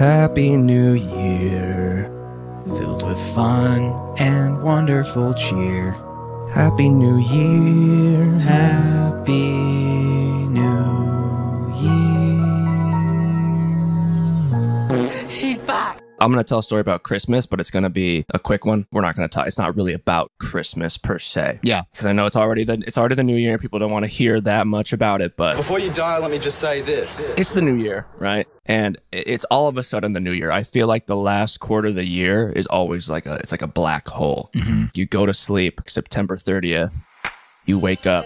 Happy New Year, filled with fun and wonderful cheer. Happy New Year, Happy New Year. He's back. I'm going to tell a story about Christmas, but it's going to be a quick one. We're not going to talk. It's not really about Christmas per se. Yeah. Because I know it's already the new year. People don't want to hear that much about it, but before you die, let me just say this. It's the new year, right? And it's all of a sudden the new year. I feel like the last quarter of the year is always it's like a black hole. Mm-hmm. You go to sleep September 30th. You wake up.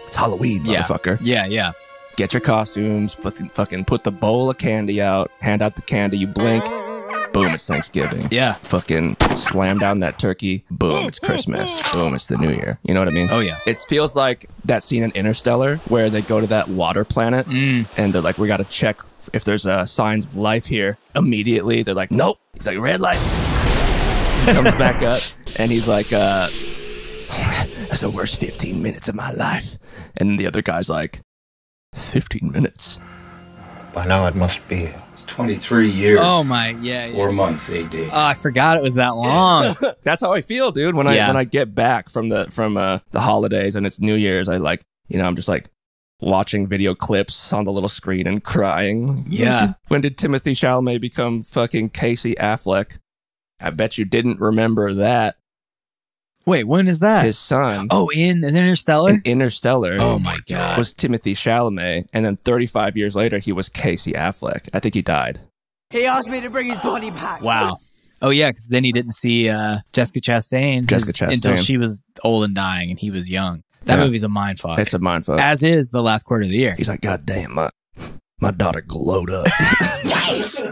It's Halloween, motherfucker. Yeah. Get your costumes, fucking put the bowl of candy out, hand out the candy, you blink. Boom, it's Thanksgiving. Yeah. Fucking slam down that turkey. Boom, it's Christmas. Boom, it's the new year. You know what I mean? Oh, yeah. It feels like that scene in Interstellar where they go to that water planet and they're like, we got to check if there's signs of life here. Immediately, they're like, nope. He's like, red light. He comes back up and he's like, that's the worst 15 minutes of my life. And the other guy's like, 15 minutes. By now it must be. It's 23 years. Oh my, yeah. 4 months, 8 days. Oh, I forgot it was that long. That's how I feel, dude. When I get back from the holidays and it's New Year's, I'm just like watching video clips on the little screen and crying. Yeah. When did Timothy Chalamet become fucking Casey Affleck? I bet you didn't remember that. Wait, when is that? His son. Oh, in Interstellar? In Interstellar. Oh my God. Was Timothy Chalamet. And then 35 years later, he was Casey Affleck. I think he died. He asked me to bring his body back. Wow. Oh yeah, because then he didn't see Jessica Chastain. Until she was old and dying and he was young. That movie's a mindfuck. It's a mindfuck. As is the last quarter of the year. He's like, God damn, my daughter glowed up.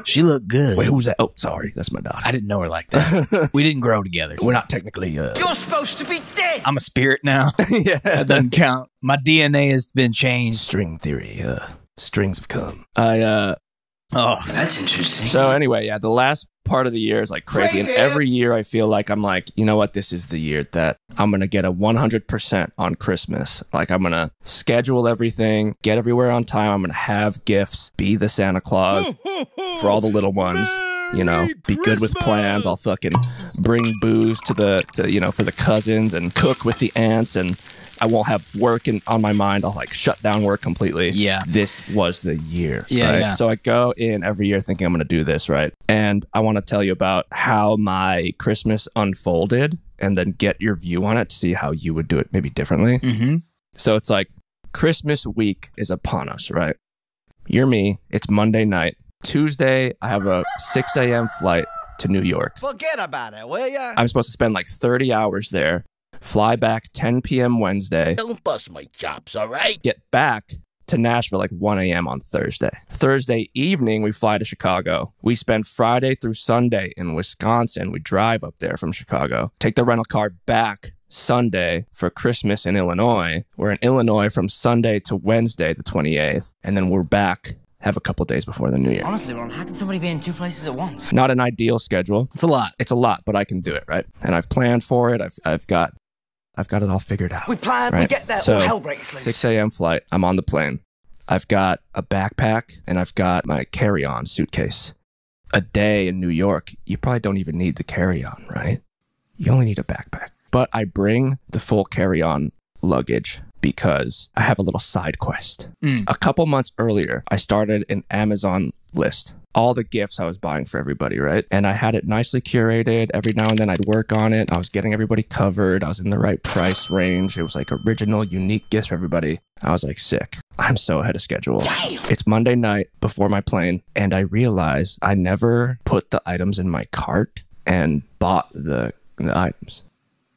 She looked good. Wait, who's that? Oh, sorry. That's my daughter. I didn't know her like that. We didn't grow together. So. We're not technically... You're supposed to be dead. I'm a spirit now. Yeah. That doesn't count. My DNA has been changed. String theory. Strings have come. Oh, that's interesting. So anyway, the last part of the year is like crazy. And every year I feel like I'm like, you know what? This is the year that I'm going to get a 100% on Christmas. Like I'm going to schedule everything, get everywhere on time. I'm going to have gifts, be the Santa Claus for all the little ones. You know, be good with plans. I'll fucking bring booze for the cousins and cook with the aunts, and I won't have work on my mind. I'll like shut down work completely. Yeah. This was the year. Yeah. Right? Yeah. So I go in every year thinking I'm going to do this, right? And I want to tell you about how my Christmas unfolded and then get your view on it to see how you would do it maybe differently. Mm-hmm. So it's like Christmas week is upon us, right? You're me. It's Monday night. Tuesday, I have a 6 a.m. flight to New York. Forget about it, will ya? I'm supposed to spend like 30 hours there, fly back 10 p.m. Wednesday. Don't bust my chops, all right? Get back to Nashville like 1 a.m. on Thursday. Thursday evening, we fly to Chicago. We spend Friday through Sunday in Wisconsin. We drive up there from Chicago, take the rental car back Sunday for Christmas in Illinois. We're in Illinois from Sunday to Wednesday, the 28th, and then we're back. Have a couple days before the new year. Honestly, Ron, how can somebody be in 2 places at once? Not an ideal schedule. It's a lot. It's a lot, but I can do it, right? And I've planned for it. I've got it all figured out. We plan, right? We get there, so, all hell breaks loose. 6 a.m. flight. I'm on the plane. I've got a backpack and I've got my carry-on suitcase. A day in New York, you probably don't even need the carry-on, right? You only need a backpack. But I bring the full carry-on luggage because I have a little side quest. A couple months earlier, I started an Amazon list. All the gifts I was buying for everybody, right? And I had it nicely curated. Every now and then I'd work on it. I was getting everybody covered. I was in the right price range. It was like original, unique gifts for everybody. I was like, sick. I'm so ahead of schedule. Damn. It's Monday night before my plane, and I realized I never put the items in my cart and bought the items.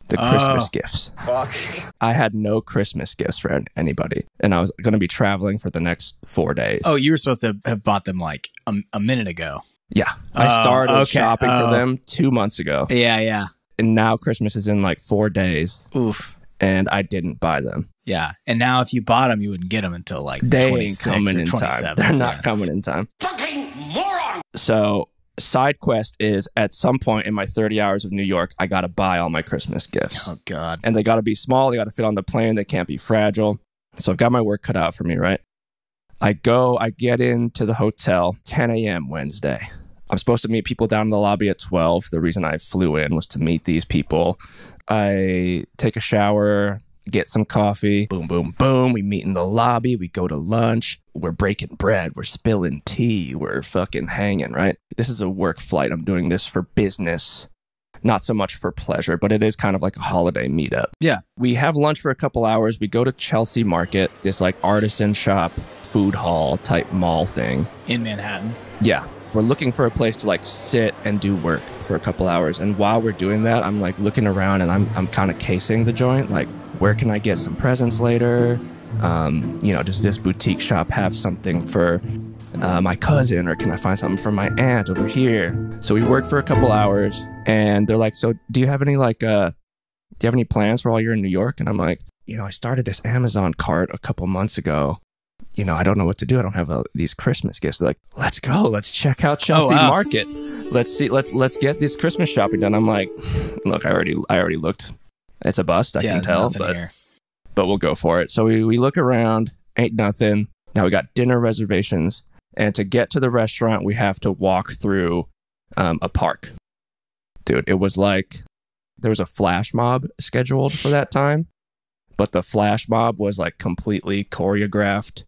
The Christmas gifts. Fuck. I had no Christmas gifts for anybody. And I was going to be traveling for the next 4 days. Oh, you were supposed to have bought them like a minute ago. Yeah. I started shopping for them 2 months ago. Yeah. And now Christmas is in like 4 days. Oof. And I didn't buy them. Yeah. And now if you bought them, you wouldn't get them until like they ain't coming in time. They're not coming in time. Fucking moron! So... side quest is at some point in my 30 hours of New York, I got to buy all my Christmas gifts. Oh, God. And they got to be small. They got to fit on the plane. They can't be fragile. So I've got my work cut out for me, right? I get into the hotel 10 a.m. Wednesday. I'm supposed to meet people down in the lobby at 12. The reason I flew in was to meet these people. I take a shower, get some coffee, boom, boom, boom. We meet in the lobby. We go to lunch. We're breaking bread. We're spilling tea. We're fucking hanging, right? This is a work flight. I'm doing this for business, not so much for pleasure, but it is kind of like a holiday meetup. Yeah. We have lunch for a couple hours. We go to Chelsea Market, this like artisan shop, food hall type mall thing. In Manhattan. Yeah. We're looking for a place to like sit and do work for a couple hours. And while we're doing that, I'm like looking around and I'm kind of casing the joint. Like, where can I get some presents later? Does this boutique shop have something for my cousin, or can I find something for my aunt over here? So we worked for a couple hours, and they're like, so do you have any plans for while you're in New York? And I'm like, I started this Amazon cart a couple months ago. I don't know what to do. I don't have these Christmas gifts. They're like, let's go. Let's check out Chelsea Market. Let's get this Christmas shopping done. I'm like, look, I already looked. It's a bust. I can tell, but we'll go for it. So we look around. Ain't nothing. Now we got dinner reservations. And to get to the restaurant, we have to walk through a park. Dude, it was like there was a flash mob scheduled for that time, but the flash mob was like completely choreographed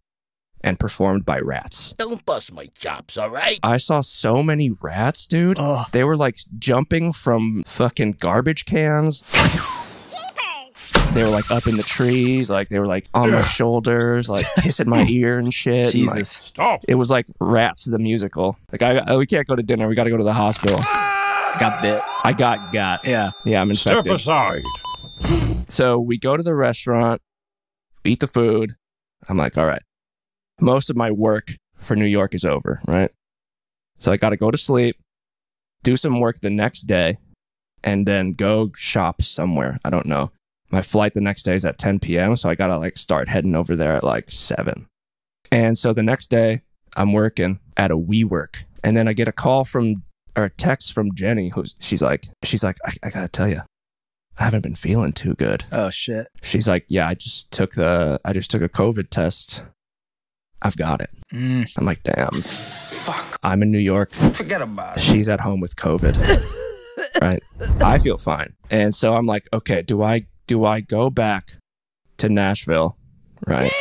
and performed by rats. Don't bust my chops, all right? I saw so many rats, dude. Ugh. They were like jumping from fucking garbage cans. They were like up in the trees, like they were like on my shoulders, like kissing my ear and shit. Jesus. And like, Stop. it was like Rats the musical. Like we can't go to dinner. We got to go to the hospital. Got bit. I got. Yeah. Yeah, I'm infected. Step aside. So we go to the restaurant, eat the food. I'm like, all right. Most of my work for New York is over, right? So I got to go to sleep, do some work the next day, and then go shop somewhere. I don't know. My flight the next day is at 10 p.m., so I got to like start heading over there at like 7. And so the next day, I'm working at a WeWork. And then I get a text from Jenny, she's like, I got to tell you, I haven't been feeling too good. Oh, shit. She's like, yeah, I just took a COVID test. I've got it. I'm like, damn. Fuck. I'm in New York. Forget about it. She's at home with COVID. Right? I feel fine. And so I'm like, okay, do I go back to Nashville, right,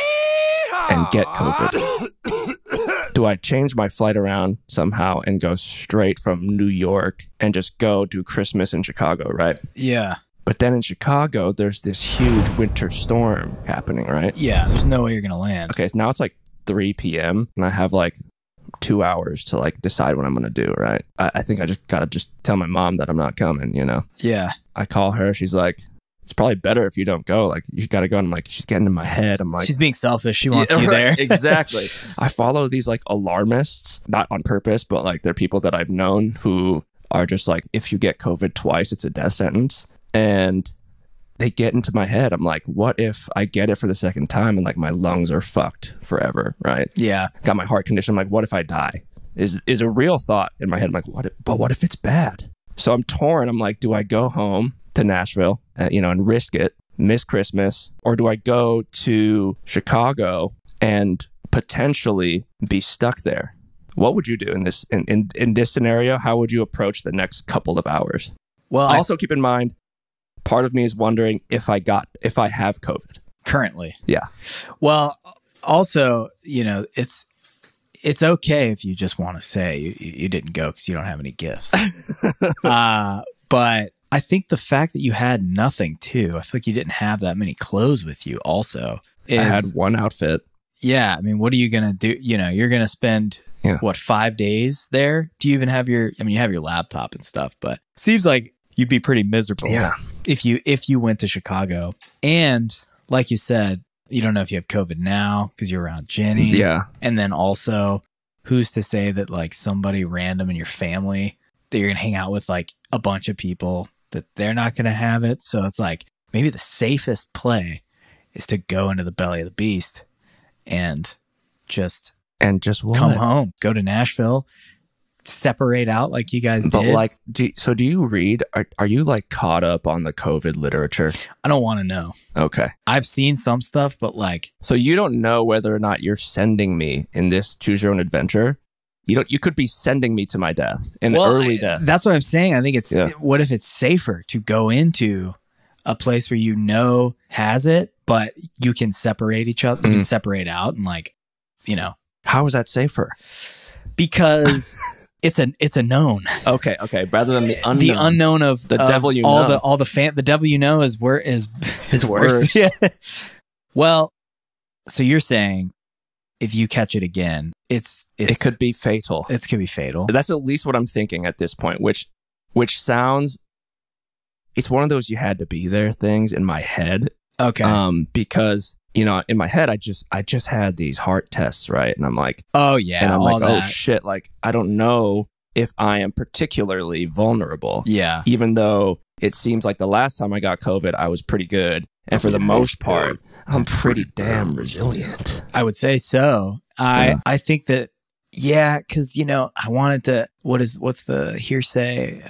and get COVID? Do I change my flight around somehow and go straight from New York and just go do Christmas in Chicago, right? Yeah. But then in Chicago, there's this huge winter storm happening, right? Yeah, there's no way you're going to land. Okay, so now it's like 3 p.m. and I have like 2 hours to like decide what I'm going to do, right? I think I just got to tell my mom that I'm not coming, Yeah. I call her. She's like, it's probably better if you don't go. Like, you got to go. And I'm like, she's getting in my head. I'm like, she's being selfish. She wants you there. Exactly. I follow these like alarmists, not on purpose, but like they're people that I've known who are just like, if you get COVID twice, it's a death sentence. And they get into my head. I'm like, what if I get it for the second time and like my lungs are fucked forever, right? Yeah. Got my heart condition. I'm like, what if I die? Is a real thought in my head. I'm like, what if it's bad? So I'm torn. I'm like, do I go home to Nashville, and risk it, miss Christmas, or do I go to Chicago and potentially be stuck there? What would you do in this scenario? How would you approach the next couple of hours? Well, also keep in mind, part of me is wondering if I have COVID currently. Yeah. Well, also, it's okay if you just want to say you didn't go because you don't have any gifts. But I think the fact that you had nothing too, I feel like you didn't have that many clothes with you also. I had one outfit. Yeah. I mean, what are you going to do? You're going to spend, 5 days there? Do you even have you have your laptop and stuff, but it seems like you'd be pretty miserable. Yeah. If you went to Chicago. And like you said, you don't know if you have COVID now because you're around Jenny. Yeah. And then also, who's to say that like somebody random in your family that you're going to hang out with, like a bunch of people, that they're not going to have it. So it's like maybe the safest play is to go into the belly of the beast and just what? Come home, go to Nashville, separate out like you guys But did. like, do you read? Are you like caught up on the COVID literature? I don't want to know. Okay. I've seen some stuff, but like, So you don't know whether or not you're sending me in this choose your own adventure. You could be sending me to my death, early death. That's what I'm saying. I think it's, what if it's safer to go into a place where you know has it, but you can separate each other, you can separate out and like, you know. How is that safer? Because it's a known. Okay. Rather than the unknown. The unknown of the devil you all know. the devil you know is worse. Yeah. Well, so you're saying if you catch it again, it could be fatal. It could be fatal. That's at least what I'm thinking at this point, which sounds, it's one of those you had to be there things in my head. Okay. Because, you know, in my head, I just had these heart tests, right? And I'm like, oh yeah. And I'm all like, that. oh shit, like, I don't know if I am particularly vulnerable. Yeah. Even though it seems like the last time I got COVID, I was pretty good. And for the most part, I'm pretty damn resilient. I would say so. I think that, yeah, because, you know, I wanted to, what's the hearsay?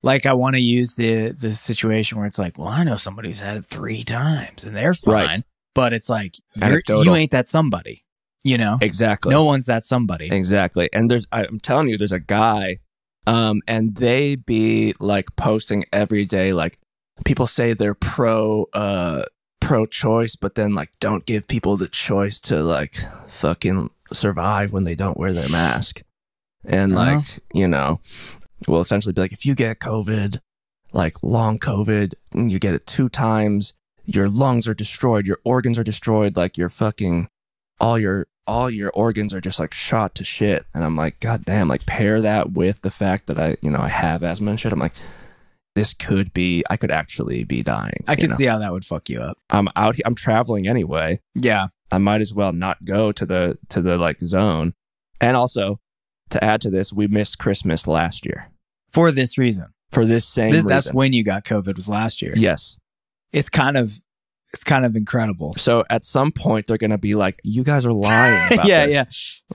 Like, I want to use the situation where it's like, well, I know somebody who's had it 3 times and they're fine. Right. But it's like, Anecdotal. you ain't that somebody, you know? Exactly. No one's that somebody. Exactly. And I'm telling you, there's a guy, and they be like posting every day, like, people say they're pro-choice, but then like don't give people the choice to like fucking survive when they don't wear their mask. And like, you know, will essentially be like, if you get COVID, like long COVID, and you get it 2 times, your lungs are destroyed, your organs are destroyed, like your fucking all your organs are just like shot to shit. And I'm like, God damn, like pair that with the fact that I have asthma and shit. I'm like, I could actually be dying. I can see how that would fuck you up. I'm out here, I'm traveling anyway. Yeah. I might as well not go to the like zone. And also, to add to this, we missed Christmas last year. For this reason. For this same reason. That's when you got COVID, was last year. Yes. It's kind of incredible. So at some point they're going to be like, you guys are lying about this. Yeah.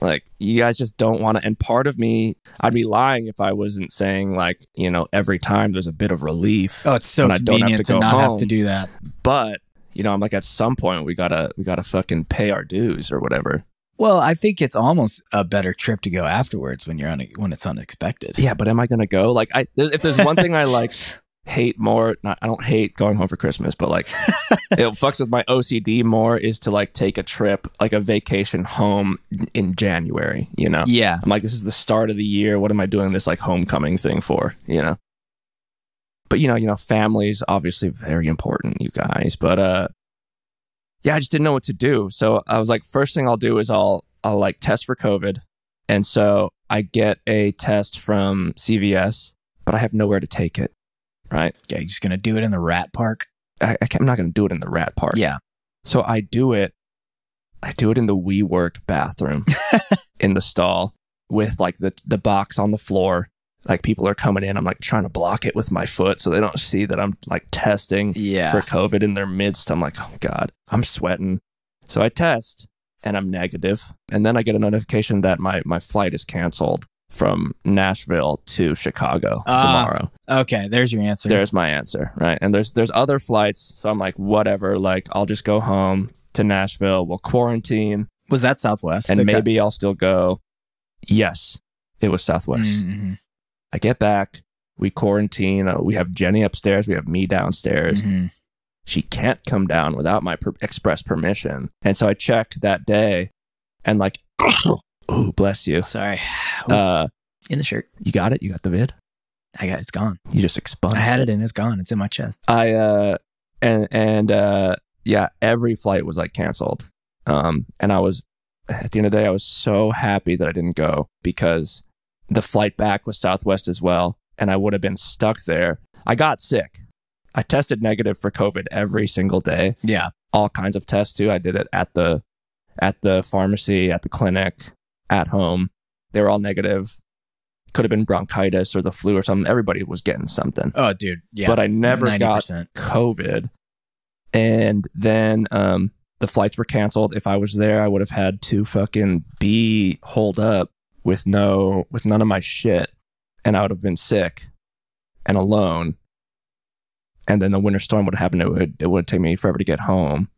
Like, you guys just don't want to. And part of me, I'd be lying if I wasn't saying like, you know, every time there's a bit of relief. Oh, it's so convenient to not have to do that. But, you know, I'm like, at some point we gotta fucking pay our dues or whatever. Well, I think it's almost a better trip to go afterwards when when it's unexpected. Yeah, but am I going to go? Like, if there's one thing I like hate more, I don't hate going home for Christmas, but like it fucks with my OCD more, is to like take a trip, like a vacation home in January, you know? Yeah. I'm like, this is the start of the year. What am I doing this like homecoming thing for, you know? But you know, family's obviously very important, you guys. But yeah, I just didn't know what to do. So I was like, first thing I'll do is I'll like test for COVID. And so I get a test from CVS, but I have nowhere to take it. Right. Yeah, you're just going to do it in the rat park? I'm not going to do it in the rat park. Yeah. So I do it in the WeWork bathroom in the stall with like the box on the floor. Like, people are coming in. I'm like trying to block it with my foot so they don't see that I'm like testing for COVID in their midst. I'm like, oh God, I'm sweating. So I test and I'm negative. And then I get a notification that my flight is canceled from Nashville to Chicago tomorrow. Okay, there's your answer. There's my answer, right? And there's other flights, so I'm like, whatever, like I'll just go home to Nashville. We'll quarantine. Was that Southwest? And maybe I'll still go. Yes, it was Southwest. Mm-hmm. I get back, we quarantine. We have Jenny upstairs, we have me downstairs. Mm-hmm. She can't come down without my express permission. And so I check that day and like, oh, bless you. Sorry. In the shirt. You got it? You got the vid? It's gone. You just expunged I had it in, it's gone. It's in my chest. Yeah, every flight was like canceled. And I was, at the end of the day, I was so happy that I didn't go, because the flight back was Southwest as well. And I would have been stuck there. I got sick. I tested negative for COVID every single day. Yeah. All kinds of tests too. I did it at the pharmacy, at the clinic, at home. They were all negative. Could have been bronchitis or the flu or something. Everybody was getting something. Oh, dude. Yeah. But I never 90%. got COVID. And then the flights were canceled. If I was there, I would have had to fucking be holed up with none of my shit, and I would have been sick and alone, and then the winter storm would have happened. It would take me forever to get home.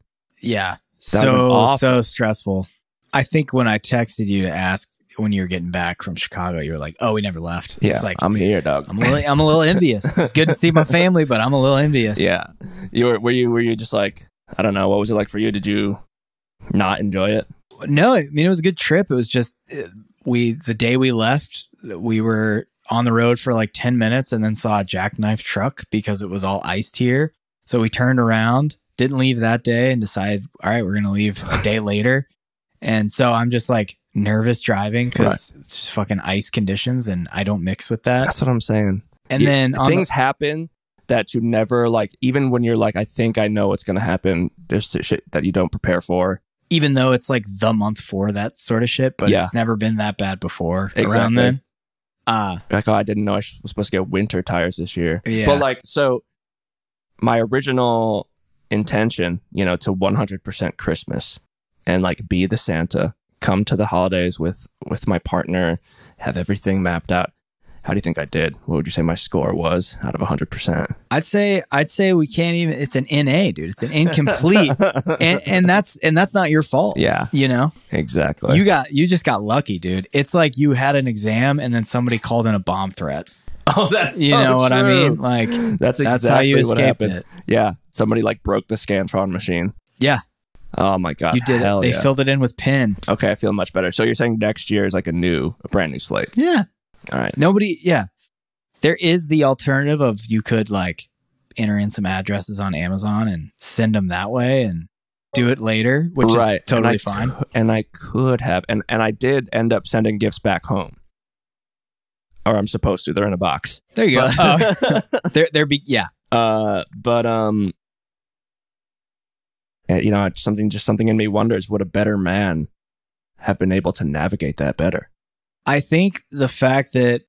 Yeah. That would've been awful. So stressful. I think when I texted you to ask when you were getting back from Chicago, you were like, "Oh, we never left." Yeah, it's like, I'm here, dog. I'm a little envious. It's good to see my family, but I'm a little envious. Yeah, were you just like, I don't know, what was it like for you? Did you not enjoy it? No, I mean, it was a good trip. It was just the day we left, we were on the road for like 10 minutes and then saw a jackknife truck because it was all iced here. So we turned around, didn't leave that day, and decided, all right, we're going to leave a day later. And so I'm just like nervous driving because it's just fucking ice conditions and I don't mix with that. That's what I'm saying. And then things happen that you never, like, even when you're like, I think I know what's going to happen, there's shit that you don't prepare for. Even though it's like the month for that sort of shit, but it's never been that bad before. Exactly. Around then. Like, oh, I didn't know I was supposed to get winter tires this year. Yeah. But like, so my original intention, to 100% Christmas and like be the Santa, come to the holidays with my partner, have everything mapped out. How do you think I did? What would you say my score was out of 100%? I'd say we can't even. It's an NA, dude. It's an incomplete, and that's not your fault. Yeah, exactly. You just got lucky, dude. It's like you had an exam and then somebody called in a bomb threat. Oh, that's you know what I mean? Like that's exactly how you what escaped happened. it. Yeah, somebody like broke the Scantron machine. Yeah. Oh my god, you did it. They filled it in with pin. Okay, I feel much better. So you're saying next year is like a brand new slate? Yeah. All right. There is the alternative of you could like enter in some addresses on Amazon and send them that way and do it later, which is totally fine. And I could have, and I did end up sending gifts back home. Or I'm supposed to. They're in a box. There you go. Something in me wonders, would a better man have been able to navigate that better? I think the fact that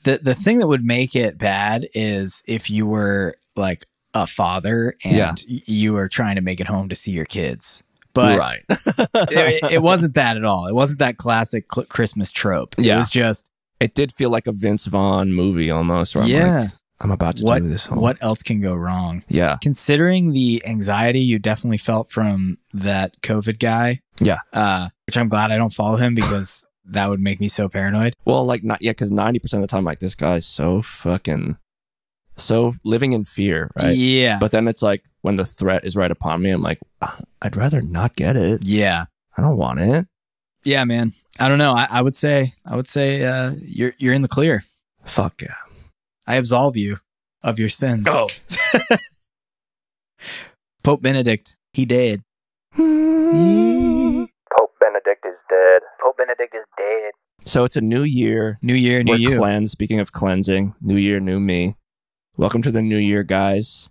the thing that would make it bad is if you were like a father and you were trying to make it home to see your kids. But it wasn't that at all. It wasn't that classic Christmas trope. It was just... It did feel like a Vince Vaughn movie almost. Where I'm like, I'm about to do this home. What else can go wrong? Yeah. Considering the anxiety you definitely felt from that COVID guy. Yeah. Which I'm glad I don't follow him because... that would make me so paranoid. Well, like, because 90% of the time, like, this guy's so living in fear, right? Yeah. But then it's like, when the threat is right upon me, I'm like, I'd rather not get it. Yeah. I don't want it. Yeah, man. I don't know. I would say, you're in the clear. Fuck yeah. I absolve you of your sins. Oh. Pope Benedict, he dead. Benedict is dead. Pope Benedict is dead. So it's a new year. New year, new you. Cleanse. Speaking of cleansing, new year, new me. Welcome to the new year, guys.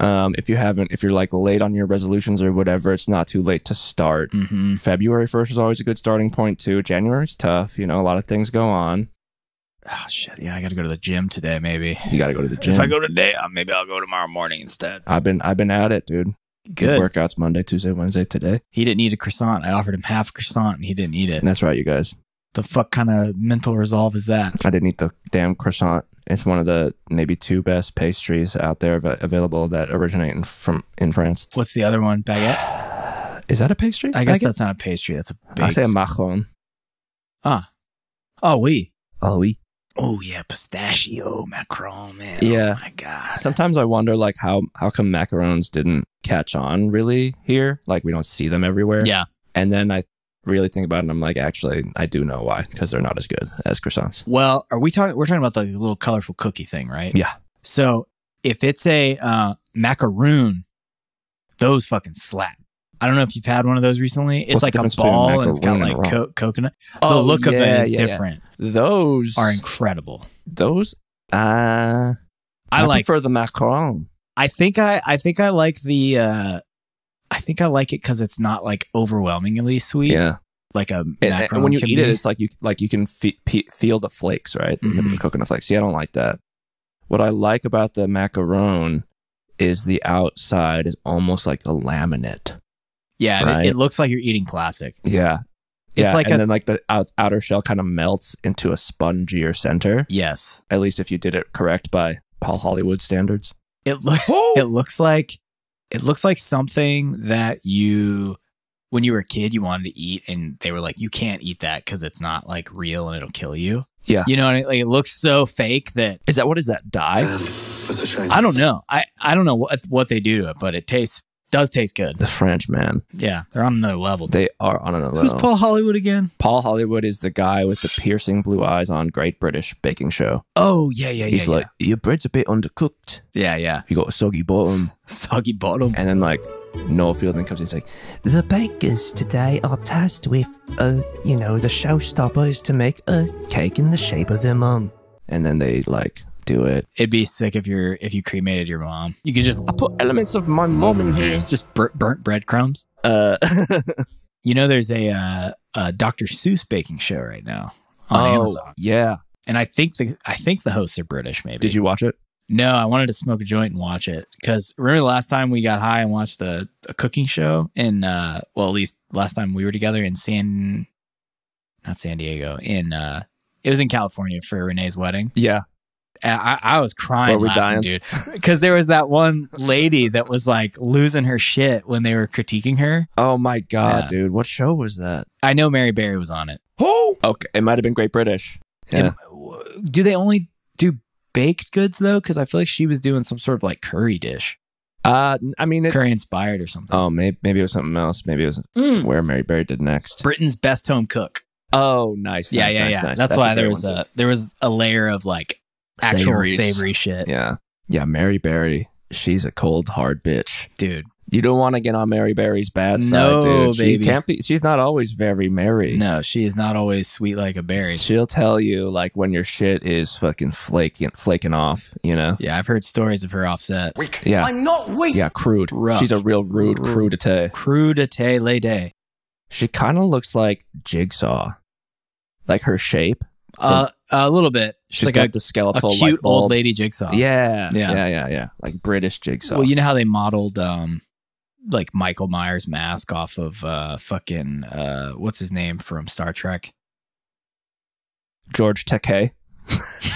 If you're like late on your resolutions or whatever, it's not too late to start. Mm-hmm. February 1st is always a good starting point too. January's tough. A lot of things go on. Oh shit! Yeah, I got to go to the gym today. Maybe you got to go to the gym. If I go today, maybe I'll go tomorrow morning instead. I've been at it, dude. Good workouts Monday, Tuesday, Wednesday, today. He didn't eat a croissant. I offered him half a croissant and he didn't eat it. And that's right, you guys. The fuck kind of mental resolve is that? I didn't eat the damn croissant. It's one of the maybe 2 best pastries out there available that originate in France. What's the other one? Baguette? Is that a pastry? I guess that's not a pastry. That's a baked. I say a macaron. Oh, oui. Oh, oui. Oh, yeah. Pistachio macaron, man. Yeah. Oh, my God. Sometimes I wonder, like, how come macarons didn't catch on really here? Like, we don't see them everywhere. Yeah. And then I really think about it and I'm like, actually, I do know why, because they're not as good as croissants. Well, we're talking about the little colorful cookie thing, right? Yeah. So if it's a macaroon, those fucking slap. I don't know if you've had one of those recently. It's like a ball and it's got like coconut. The look of it is different. Yeah. Those are incredible. Those, I prefer the macaron. I think I like the, I think I like it because it's not like overwhelmingly sweet. Yeah. Like a macaron. And when you eat it, it's like you can feel the flakes, right? Mm-hmm. The coconut flakes. See, I don't like that. What I like about the macaron is the outside is almost like a laminate. Yeah, right? it looks like you're eating plastic. Yeah. Yeah, like and then like the outer shell kind of melts into a spongier center. Yes. At least if you did it correct by Paul Hollywood standards. It looks like something that you, when you were a kid, you wanted to eat, and they were like, you can't eat that because it's not like real and it'll kill you. Yeah. You know what I mean? Like, it looks so fake that. Is that, what is that, dye? That's a shame. I don't know. I don't know what they do to it, but it does taste good. The French, man. Yeah, they're on another level. They are on another Who's level. Paul Hollywood again? Paul Hollywood is the guy with the piercing blue eyes on Great British Baking Show. Oh, yeah. He's like, your bread's a bit undercooked. Yeah. You got a soggy bottom. Soggy bottom. And then like Noel Fielding comes in and he's like, the bakers today are tasked with, the showstopper is to make a cake in the shape of their mum. And then they like do it. It'd be sick if you cremated your mom. You could just I put elements of my mom in here. It's just burnt breadcrumbs. There's a Dr. Seuss baking show right now on Amazon. Yeah. And I think the hosts are British, maybe. Did you watch it? No, I wanted to smoke a joint and watch it because remember the last time we got high and watched a cooking show in at least last time we were together in not San Diego, it was in California for Renee's wedding. Yeah. And I was crying, Were we laughing, dying? dude, because there was that one lady that was like losing her shit when they were critiquing her. Oh my God, Yeah. dude. What show was that? I know Mary Berry was on it. Oh, okay. It might have been Great British. Yeah. Do they only do baked goods though? Because I feel like she was doing some sort of like curry dish, I mean, curry inspired or something. oh, maybe it was something else. Maybe it was where Mary Berry did next. Britain's best home cook. Oh, nice. Yeah. Nice. That's why a there great was a layer of like actual savory shit. Yeah. Mary Berry. She's a cold, hard bitch. Dude. You don't want to get on Mary Berry's bad No, side, dude. baby. She can't be. She's not always very merry. No, she is not always sweet like a berry. She'll tell you like when your shit is fucking flaking off. You know. Yeah, I've heard stories of her offset. Yeah. I'm not weak. Yeah, crude. Rough. She's a real rude crudité. Crudité Layday. She kind of looks like Jigsaw, like her shape. A little bit. She's like got the a skeletal cute light bulb. old lady Jigsaw. Yeah. Like British Jigsaw. Well, you know how they modeled like Michael Myers' mask off of what's his name from Star Trek? George Takei,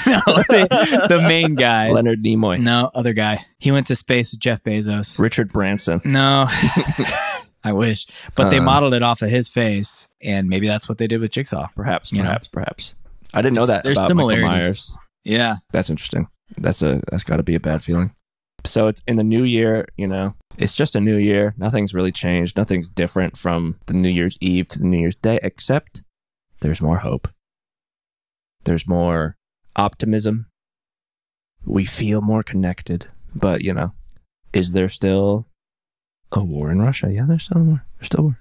No, the main guy. Leonard Nimoy, No, other guy. He went to space with Jeff Bezos. Richard Branson. No. I wish. But they modeled it off of his face, and maybe that's what they did with Jigsaw. Perhaps. Perhaps. I didn't know that There's about similarities. Michael Myers. Yeah. That's interesting. That's got to be a bad feeling. So it's in the new year, it's just a new year. Nothing's really changed. Nothing's different from the New Year's Eve to the New Year's Day, except there's more hope. There's more optimism. We feel more connected. But, is there still a war in Russia? Yeah, there's still a war. There's still a war.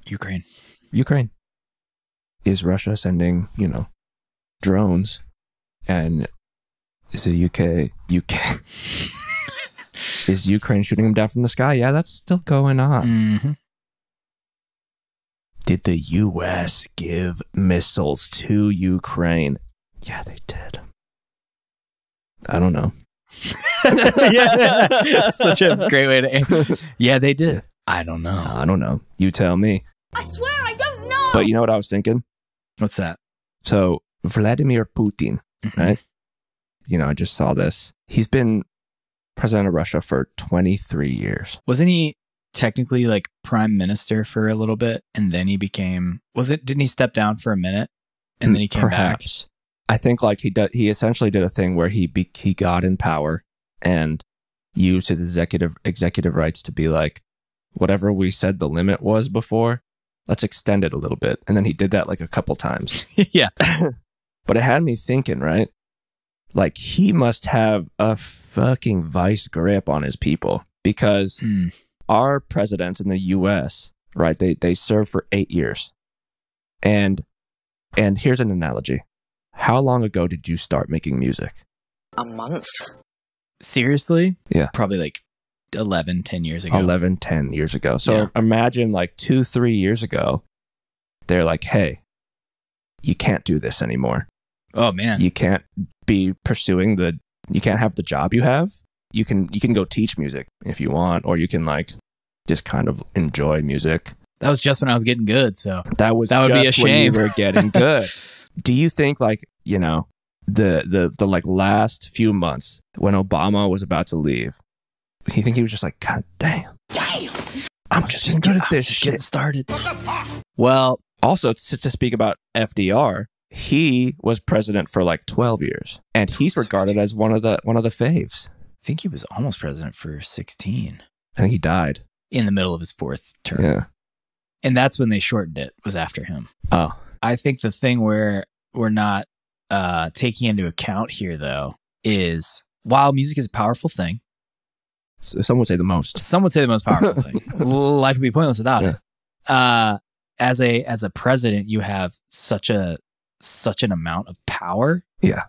Ukraine. Is Russia sending, drones? And is it UK? Is Ukraine shooting them down from the sky? Yeah, that's still going on. Mm-hmm. Did the US give missiles to Ukraine? Yeah, they did. I don't know. Yeah, such a great way to answer. Yeah, they did. I don't know. I don't know. You tell me. I swear I don't know. But you know what I was thinking? What's that? So, Vladimir Putin, right? I just saw this. He's been president of Russia for 23 years. Wasn't he technically like prime minister for a little bit, and then he became? Didn't he step down for a minute, and then he came Perhaps. I think like he essentially did a thing where he got in power and used his executive rights to be like, whatever we said the limit was before, let's extend it a little bit. And then he did that like a couple times. back? Yeah. But it had me thinking, right? Like he must have a fucking vice grip on his people because our presidents in the US, right? They serve for 8 years. And here's an analogy. How long ago did you start making music? A month? Seriously? Yeah. Probably like 10 years ago. 10 years ago. So Yeah. imagine like 2-3 years ago, they're like, hey, you can't do this anymore. Oh man. You can't be pursuing you can't have the job you have. You can go teach music if you want, or you can like just kind of enjoy music. That was just when I was getting good. So That would be a just when you shame. were getting good. Do you think like, you know, the like last few months when Obama was about to leave, do you think he was just like, God damn. I'm just getting good at this shit. Getting started. Well, Also, to speak about FDR, he was president for like 12 years, and he's regarded as one of the faves. I think he was almost president for 16 I think he died. in the middle of his 4th term. Yeah. And that's when they shortened it, was after him. Oh, I think the thing where we're not taking into account here, though, is while music is a powerful thing, so some would say the most. some would say the most powerful thing. Life would be pointless without it. As a president, you have such an amount of power. Yeah.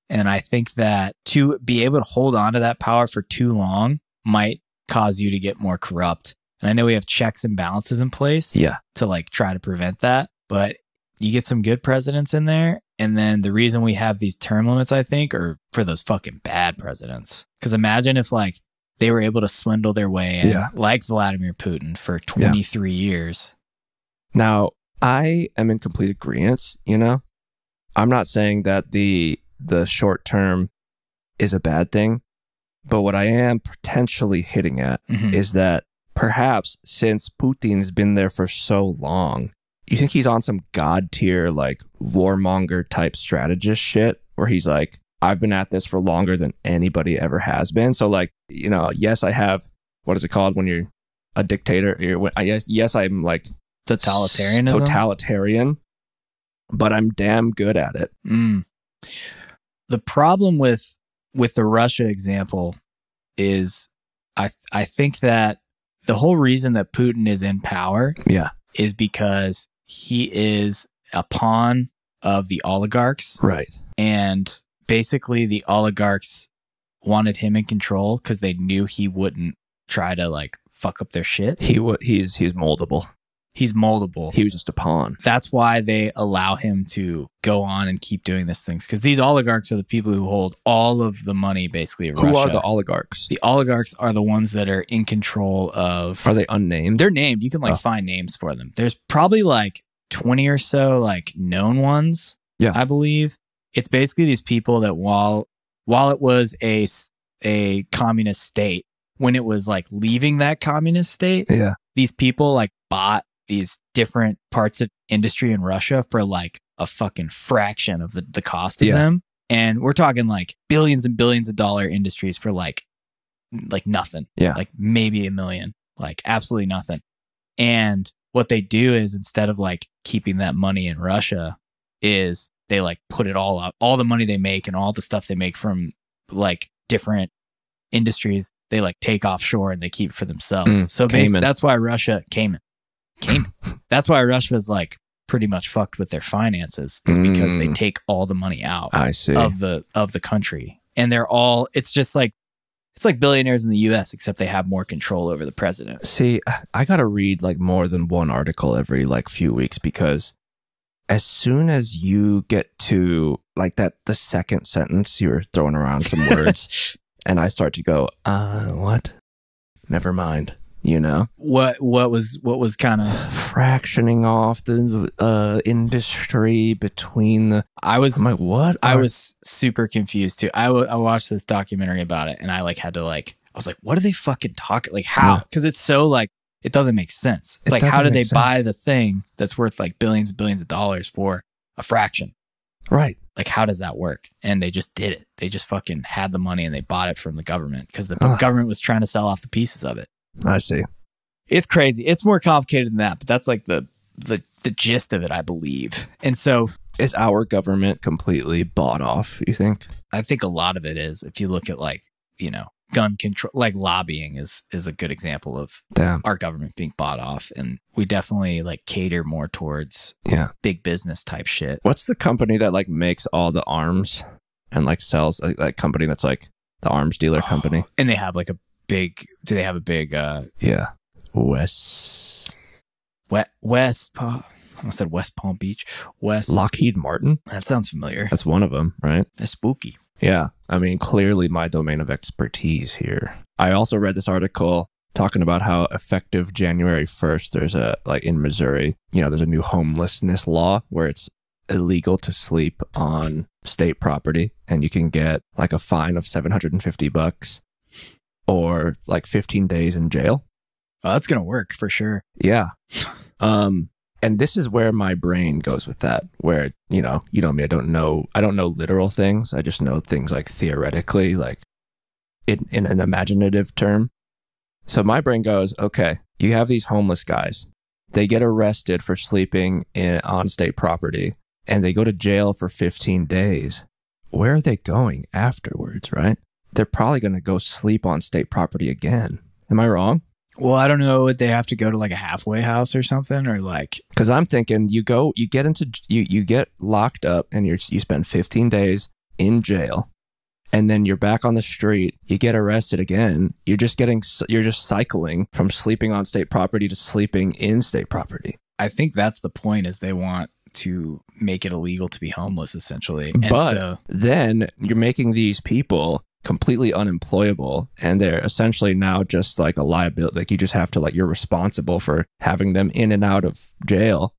And I think that to be able to hold on to that power for too long might cause you to get more corrupt. And I know we have checks and balances in place to like try to prevent that, but you get some good presidents in there. And then the reason we have these term limits, I think, are for those fucking bad presidents. Because imagine if like they were able to swindle their way in, like Vladimir Putin for 23 years. Now, I am in complete agreement, you know? I'm not saying that the short term is a bad thing, but what I am potentially hitting at is that perhaps since Putin's been there for so long, you think he's on some god tier, like warmonger type strategist shit where he's like, I've been at this for longer than anybody ever has been. So like, you know, yes, I have, what is it called when you're a dictator? Yes, I'm like totalitarian, but I'm damn good at it. The problem with the Russia example is I think that the whole reason that Putin is in power is because he is a pawn of the oligarchs. Right. And basically the oligarchs wanted him in control because they knew he wouldn't try to like fuck up their shit. He's moldable. He's moldable. He was just a pawn. That's why they allow him to go on and keep doing these things. Because these oligarchs are the people who hold all of the money, basically, of Russia. Who are the oligarchs? The oligarchs are the ones that are in control of... Are they unnamed? They're named. You can like find names for them. There's probably like 20 or so like known ones, I believe. It's basically these people that while it was a communist state, when it was like leaving that communist state, these people like bought these different parts of industry in Russia for like a fucking fraction of the cost of them. And we're talking like billions and billions of dollar industries for like nothing. Like maybe $1 million, like absolutely nothing. And what they do is instead of like keeping that money in Russia is they like put it all up, all the money they make and all the stuff they make from like different industries, they like take offshore and they keep it for themselves. So basically that's why Russia Cayman. That's why Russia is like pretty much fucked with their finances, is because they take all the money out of the country. And they're all, it's like billionaires in the US, except they have more control over the president. See, I got to read like more than one article every like few weeks, because as soon as you get to like the second sentence, you're throwing around some words and I start to go, what? Never mind. You know, what was kind of fractioning off the industry between the. I'm like, what? I was super confused too. I watched this documentary about it, and I like had to like. I was like, what are they fucking talking? Like how? Because it's so like it doesn't make sense. It's like, how did they buy the thing that's worth like billions and billions of dollars for a fraction? Right. Like, how does that work? And they just did it. They just fucking had the money and they bought it from the government because the government was trying to sell off the pieces of it. I see. It's crazy. It's more complicated than that, but that's like the gist of it, I believe. And so, is our government completely bought off, you think? I think a lot of it is. If you look at like, you know, gun control, like lobbying is a good example of our government being bought off. And we definitely like cater more towards big business type shit. What's the company that like makes all the arms and like sells, like that company that's like the arms dealer company? And they have like a big, do they have a big I said West Palm Beach. Lockheed Martin? That sounds familiar. That's one of them, right? That's spooky. Yeah. I mean, clearly my domain of expertise here. I also read this article talking about how effective January 1st, there's a, like in Missouri, there's a new homelessness law where it's illegal to sleep on state property, and you can get like a fine of $750 or like 15 days in jail. Oh, that's going to work for sure. Yeah. And this is where my brain goes with that, where, you know me, I don't know literal things. I just know things like theoretically, like in an imaginative term. So my brain goes, okay, you have these homeless guys. They get arrested for sleeping on state property, and they go to jail for 15 days. Where are they going afterwards, right? They're probably going to go sleep on state property again. Am I wrong? Well, I don't know. Would they have to go to like a halfway house or something, or like? Because I'm thinking you get locked up and you spend 15 days in jail, and then you're back on the street. You get arrested again. You're just cycling from sleeping on state property to sleeping in state property. I think that's the point. Is they want to make it illegal to be homeless, essentially. And but then you're making these people completely unemployable, and they're essentially now just like a liability. Like you just have to, like, you're responsible for having them in and out of jail.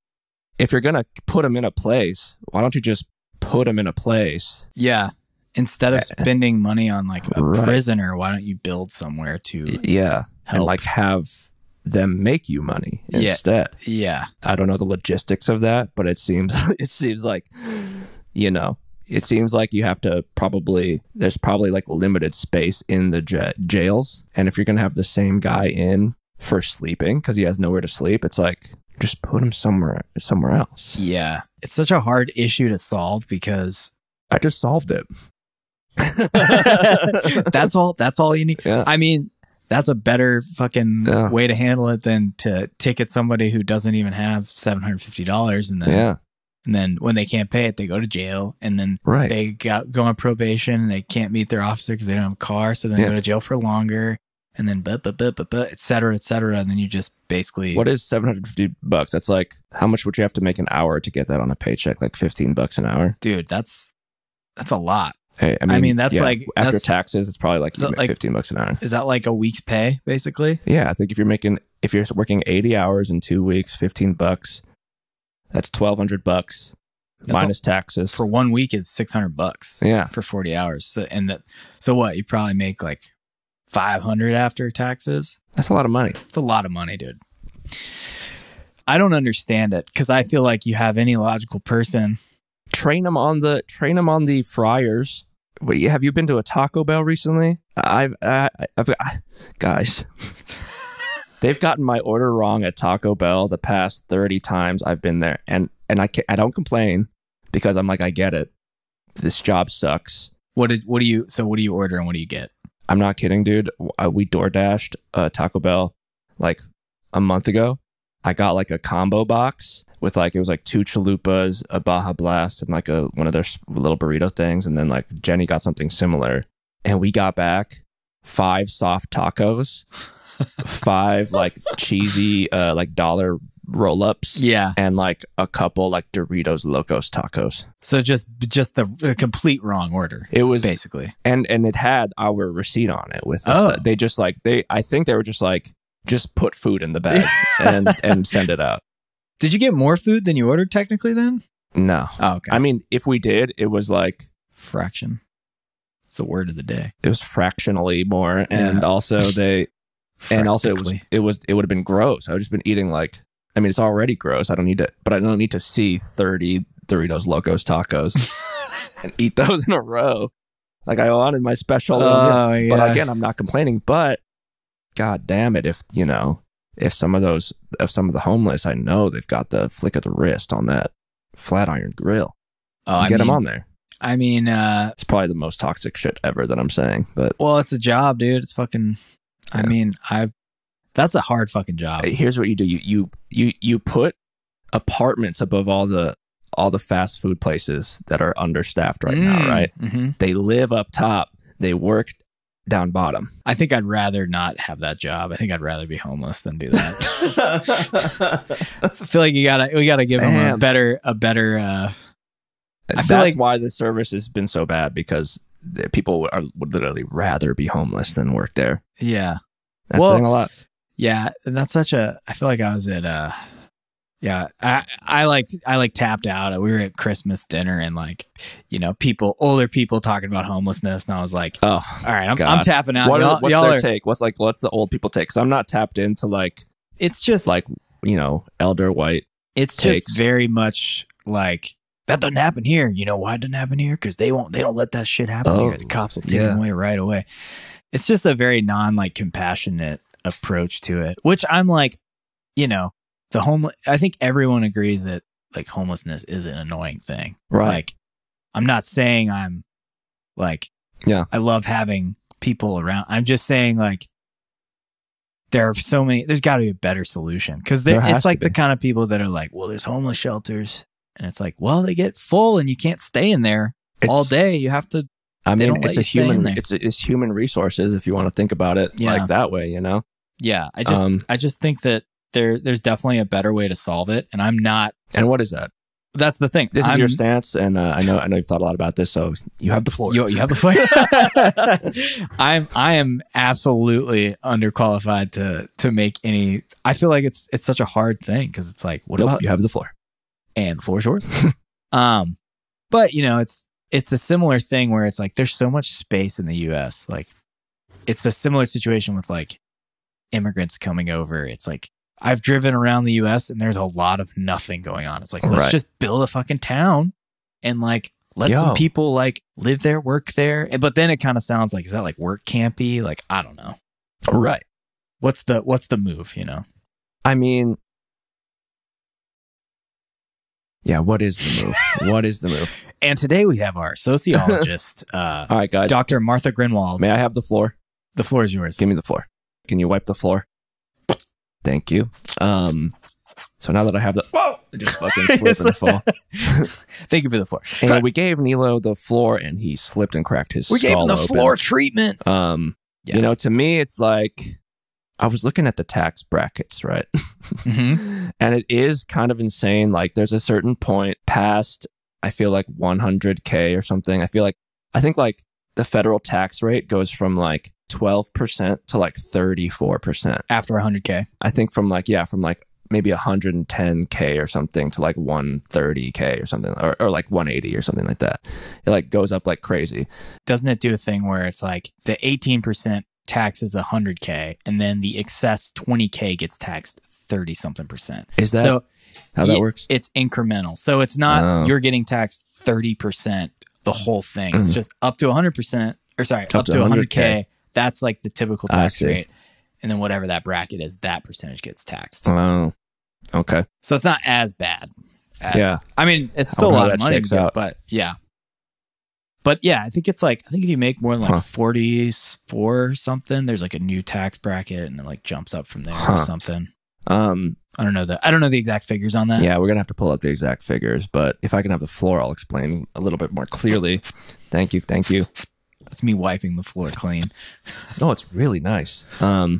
If you're gonna put them in a place, why don't you just put them in a place? Yeah, instead of spending money on like a prisoner, why don't you build somewhere to help? And like have them make you money instead. Yeah, I don't know the logistics of that, but it seems like, it seems like you have to there's probably like limited space in the jails. And if you're going to have the same guy in for sleeping because he has nowhere to sleep, it's like, just put him somewhere else. Yeah. It's such a hard issue to solve because I just solved it. That's all you need. Yeah. I mean, that's a better fucking way to handle it than to ticket somebody who doesn't even have $750 and then when they can't pay it, they go to jail, and then they go on probation, and they can't meet their officer because they don't have a car, so then they go to jail for longer, and then et cetera, and then you just basically... What is $750? That's like, how much would you have to make an hour to get that on a paycheck? Like $15 an hour? Dude, that's a lot. Hey, I mean that's like... After taxes, it's probably like $15 an hour. Is that like a week's pay, basically? Yeah, I think if you're working 80 hours in 2 weeks, $15... That's $1,200 minus taxes. For 1 week is $600. Yeah, for 40 hours. So what? You probably make like $500 after taxes. That's a lot of money. It's a lot of money, dude. I don't understand it because I feel like you have any logical person. Train them on the fryers. Wait, have you been to a Taco Bell recently? I've guys. They've gotten my order wrong at Taco Bell the past 30 times I've been there. And I don't complain because I'm like, I get it. This job sucks. What do you order and what do you get? I'm not kidding, dude. We DoorDashed Taco Bell like a month ago. I got like a combo box with like, it was like 2 chalupas, a Baja Blast, and like one of their little burrito things. And then like Jenny got something similar. And we got back 5 soft tacos. 5 like cheesy like dollar roll-ups, and like a couple like Doritos Locos tacos. So just the complete wrong order. It was basically, and it had our receipt on it with they just like I think they were just like, just put food in the bag and send it out. Did you get more food than you ordered technically then? No. Oh, okay. I mean, if we did, it was like fraction. It's the word of the day. It was fractionally more, and also and also it would have been gross. I would just been eating like, I mean, it's already gross. I don't need to see 30 Doritos Locos tacos and eat those in a row. Like I wanted my special. But again, I'm not complaining. But God damn it, if some of the homeless, I know they've got the flick of the wrist on that flat iron grill. Get them on there. I mean, it's probably the most toxic shit ever that I'm saying. But it's a job, dude. It's fucking. I mean, that's a hard fucking job. Here's what you do. You put apartments above all the fast food places that are understaffed right now, right? Mm-hmm. They live up top. They work down bottom. I think I'd rather not have that job. I think I'd rather be homeless than do that. I feel like we gotta give them a better That's why the service has been so bad, because people would literally rather be homeless than work there. Yeah. That's saying a lot. Yeah, and that's such a. I feel like I was at yeah, I like tapped out. We were at Christmas dinner and like, you know, older people talking about homelessness, and I was like, oh, all right, I'm tapping out. What's their take? What's the old people take? Because I'm not tapped into like, it's just like, you know, elder white. It's takes. Just very much like that doesn't happen here. You know why it doesn't happen here? Because they don't let that shit happen here. The cops will take them away right away. It's just a very compassionate approach to it, which I'm like, you know. I think everyone agrees that like homelessness is an annoying thing. Right. Like, I'm not saying I'm like, I love having people around. I'm just saying like, there's got to be a better solution. Cause it's like the kind of people that are like, well, there's homeless shelters. And it's like, well, they get full and you can't stay in there all day. You have to, it's human resources if you want to think about it like that way, you know? Yeah. I just think that there's definitely a better way to solve it, and I'm not. And what is that? That's the thing. This is your stance, and I know you've thought a lot about this, so you have the floor. You have the floor. I am absolutely underqualified to make any. I feel like it's such a hard thing because it's like, what about you have the floor, and the floor is yours. But you know, it's a similar thing where it's like there's so much space in the U.S. Like, it's a similar situation with like immigrants coming over. It's like, I've driven around the US and there's a lot of nothing going on. It's like, let's just build a fucking town and like let some people like live there, work there. But then it kind of sounds like, is that like work campy? Like, I don't know. Right. What's the move, you know? I mean, yeah, what is the move? What is the move? And today we have our sociologist, all right, guys. Dr. Martha Grinwald. May I have the floor? The floor is yours. Give me the floor. Can you wipe the floor? Thank you. So now that I have the... Whoa! I just fucking slipped and fall. Thank you for the floor. And we gave Nilo the floor and he slipped and cracked his skull open. We gave him the floor treatment. You know, to me, it's like... I was looking at the tax brackets, right? Mm-hmm. And it is kind of insane. Like, there's a certain point past, I feel like 100K or something. I think like the federal tax rate goes from like 12% to like 34%. After 100K. I think from like maybe 110K or something to like 130K or something, or like 180 or something like that. It like goes up like crazy. Doesn't it do a thing where it's like the 18% tax is the 100K and then the excess 20K gets taxed 30 something %? Is that so how that works? It's incremental. So it's not you're getting taxed 30% the whole thing. It's just up to 100%, or sorry, up to 100K. That's like the typical tax rate. And then whatever that bracket is, that percentage gets taxed. Oh, okay. So it's not as bad. I mean, it's still a lot of money, but yeah. But yeah, I think it's like, I think if you make more than like 44 or something, there's like a new tax bracket and it like jumps up from there or something. I don't know the exact figures on that. Yeah, we're going to have to pull out the exact figures, but if I can have the floor, I'll explain a little bit more clearly. Thank you. That's me wiping the floor clean. No, it's really nice. Go!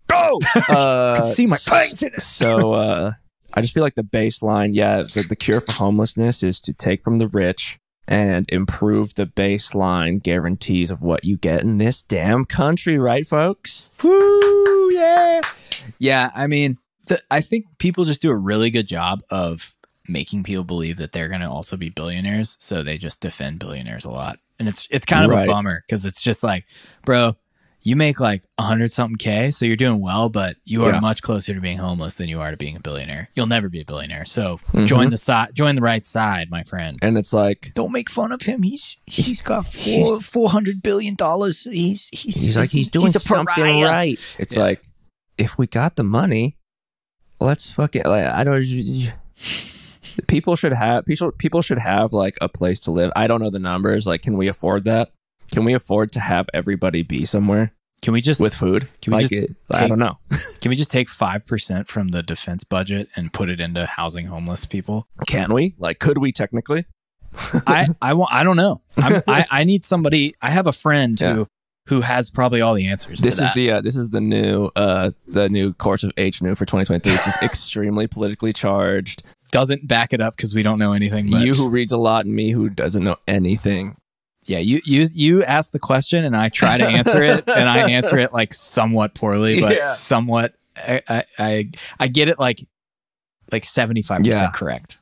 I can see my face in it. So I just feel like the baseline, the cure for homelessness is to take from the rich and improve the baseline guarantees of what you get in this damn country, right, folks? Woo, yeah. Yeah, I mean, I think people just do a really good job of making people believe that they're going to also be billionaires, so they just defend billionaires a lot. And it's kind of a bummer because it's just like, bro, you make like 100-something K, so you're doing well, but you are much closer to being homeless than you are to being a billionaire. You'll never be a billionaire. So join the right side, my friend. And it's like, don't make fun of him. He's got $400 billion. He's doing something right. It's like, if we got the money, let's fucking people should have like a place to live. I don't know the numbers. Like, can we afford that? Can we afford to have everybody be somewhere? Can we just with food? I don't know. Can we just take 5% from the defense budget and put it into housing homeless people? Can we? Like, could we technically? I don't know. I need somebody. I have a friend who has probably all the answers. This is the new course of HNU for 2023. It's just extremely politically charged. Doesn't back it up because we don't know anything. Much. You who reads a lot and me who doesn't know anything. Yeah, you ask the question and I try to answer it, and I answer it like somewhat poorly, but somewhat. I get it like 75% correct.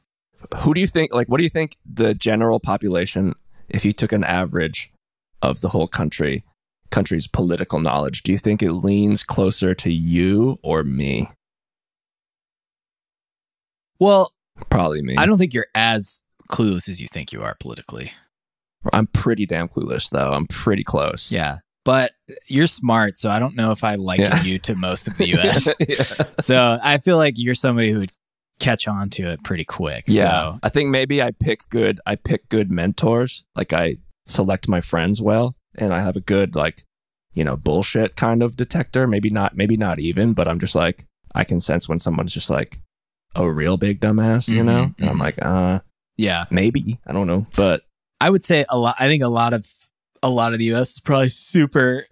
Who do you think? Like, what do you think the general population, if you took an average of the whole country's political knowledge, do you think it leans closer to you or me? Well, probably me. I don't think you're as clueless as you think you are politically. I'm pretty damn clueless, though. I'm pretty close. Yeah. But you're smart, so I don't know if I liken you to most of the U.S. So I feel like you're somebody who would catch on to it pretty quick. Yeah. So. I think maybe I pick good mentors. Like I select my friends well, and I have a good, like, you know, bullshit kind of detector. Maybe not even, but I'm just like, I can sense when someone's just like a real big dumbass, you know? And I'm like, yeah, maybe. I don't know. But I would say I think a lot of the US is probably super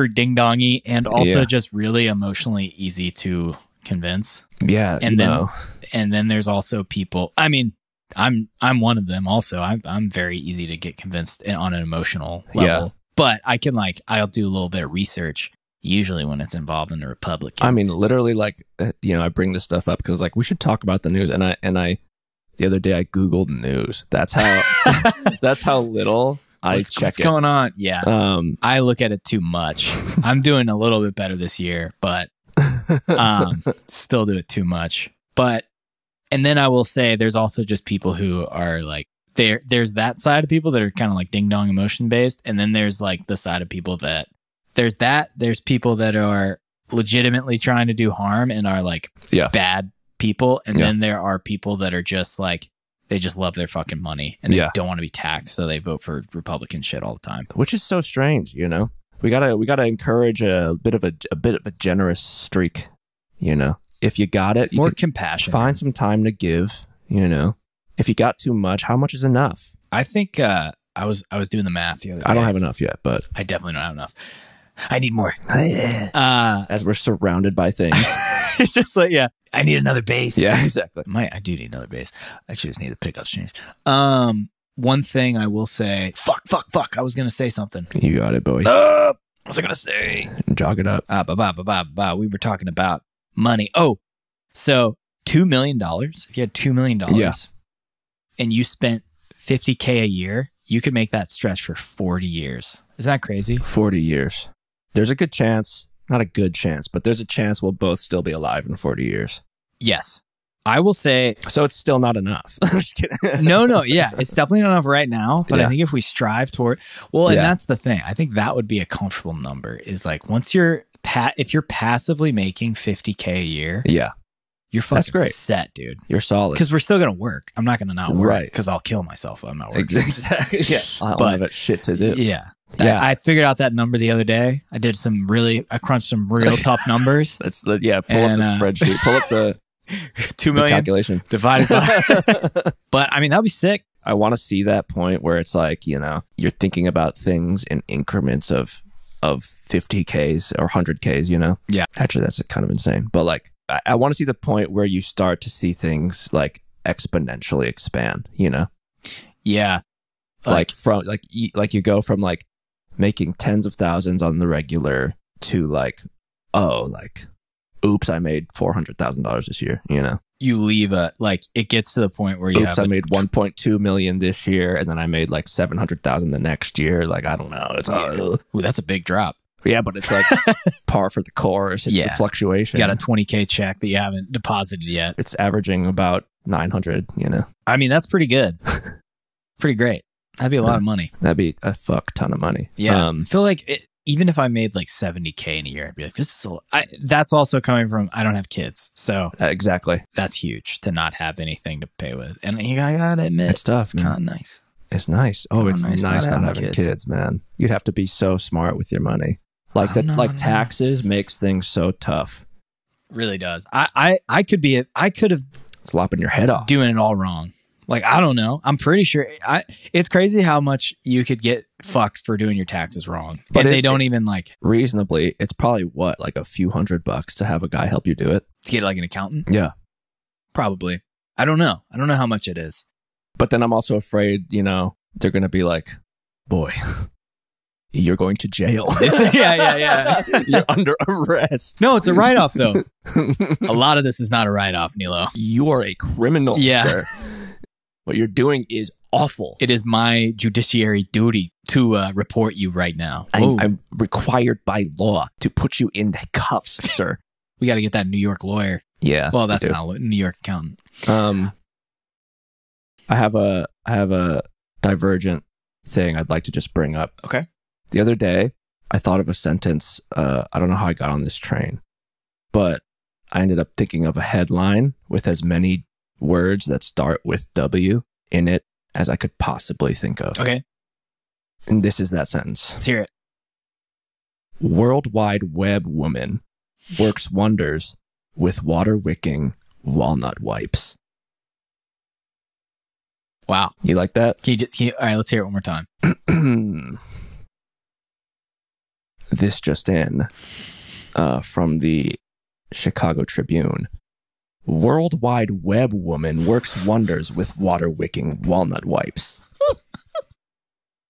ding-dongy and also just really emotionally easy to convince. Yeah. And then there's also people, I mean, I'm one of them also. I'm very easy to get convinced on an emotional level. But I'll do a little bit of research usually when it's involved in the Republican. I mean, literally, like, you know, I bring this stuff up because like we should talk about the news, and I the other day I Googled news. That's how little I check what's it. going on? Yeah. I look at it too much. I'm doing a little bit better this year, but still do it too much. And then I will say there's also just people who are like, there's that side of people that are kind of like ding dong emotion based. And then there's like the side of people there's people that are legitimately trying to do harm and are like bad people. And then there are people that are just like, they just love their fucking money and they don't want to be taxed. So they vote for Republican shit all the time. Which is so strange, you know? We gotta encourage a bit of a generous streak, you know? If you got it, more compassion. Find some time to give, you know? If you got too much, how much is enough? I think I was doing the math the other day. I don't have enough yet, but I definitely don't have enough. I need more. As we're surrounded by things. It's just like, I need another bass. Yeah, exactly. I do need another bass. I actually just need the pickups changed. One thing I will say, fuck. I was going to say something. You got it, boy. What was I going to say? Jog it up. We were talking about money. Oh, so $2 million. If you had $2 million and you spent $50K a year, you could make that stretch for 40 years. Isn't that crazy? 40 years. There's a good chance, not a good chance, but there's a chance we'll both still be alive in 40 years. Yes. I will say. So it's still not enough. I'm just kidding. No. Yeah. It's definitely not enough right now. But I think if we strive toward, and that's the thing. I think that would be a comfortable number is like once if you're passively making $50K a year. Yeah. You're fucking great. Set, dude. You're solid. Because we're still going to work. I'm not going to not work because I'll kill myself if I'm not working. Exactly. Yeah. I'll have shit to do. Yeah. I figured out that number the other day. I crunched some real tough numbers. Pull up the spreadsheet. Pull up the 2 million calculation divided by. But I mean, that'd be sick. I want to see that point where it's like, you know, you're thinking about things in increments of 50Ks or 100Ks, you know? Yeah. Actually, that's kind of insane. But like, I want to see the point where you start to see things like exponentially expand, you know? Yeah. Like you go from like making tens of thousands on the regular to like, oops, I made $400,000 this year, you know? You leave it gets to the point where I made 1.2 million this year, and then I made like 700,000 the next year. Like, I don't know. It's Ooh, that's a big drop. Yeah, but it's like par for the course. It's a fluctuation. You got a 20K check that you haven't deposited yet. It's averaging about 900, you know? I mean, that's pretty good. Pretty great. That'd be a lot of money. That'd be a fuck ton of money. Yeah. I feel like even if I made like 70K in a year, I'd be like, this is that's also coming from, I don't have kids. So exactly. That's huge to not have anything to pay with. And I gotta admit, it's tough. It's kind of nice. It's nice. Oh, it's nice not having kids, man. You'd have to be so smart with your money. Like taxes makes things so tough. Really does. I could have slopping your head off. Doing it all wrong. Like, I don't know. I'm pretty sure it's crazy how much you could get fucked for doing your taxes wrong. But they don't even like reasonably, it's probably like a few $100 to have a guy help you do it. To get like an accountant? Yeah. Probably. I don't know. I don't know how much it is. But then I'm also afraid, you know, they're going to be like, boy, you're going to jail. Yeah. You're under arrest. No, it's a write-off, though. A lot of this is not a write-off, Nilo. You are a criminal, Yeah. sir. What you're doing is awful. It is my judiciary duty to report you right now. I'm required by law to put you in cuffs, sir. We got to get that New York lawyer. Yeah. Well, that's not a New York accountant. I have a divergent thing I'd like to just bring up. Okay. The other day, I thought of a sentence. I don't know how I got on this train, but I ended up thinking of a headline with as many words that start with W in it as I could possibly think of. Okay. And this is that sentence. Let's hear it. World Wide Web woman works wonders with water wicking walnut wipes. Wow. You like that? All right, let's hear it one more time. This just in from the Chicago Tribune. World Wide Web woman works wonders with water wicking walnut wipes.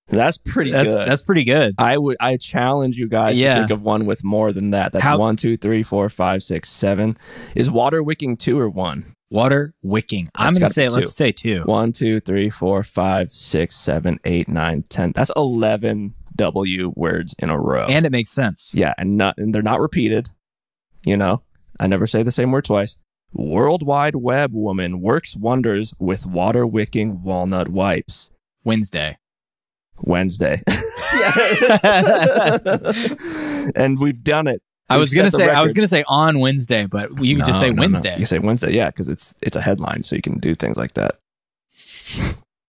That's pretty good. That's pretty good. I challenge you guys to think of one with more than that. That's 1, 2, 3, 4, 5, 6, 7. Is water wicking 2 or 1? Water wicking. I'm going to say, let's say 2. 1, 2, 3, 4, 5, 6, 7, 8, 9, 10. That's 11 W words in a row. And it makes sense. Yeah, and they're not repeated. You know, I never say the same word twice. World Wide Web woman works wonders with water wicking walnut wipes. Wednesday. And we've done it. I was gonna say on Wednesday, but you could just say Wednesday. You say Wednesday, yeah, because it's a headline, so you can do things like that.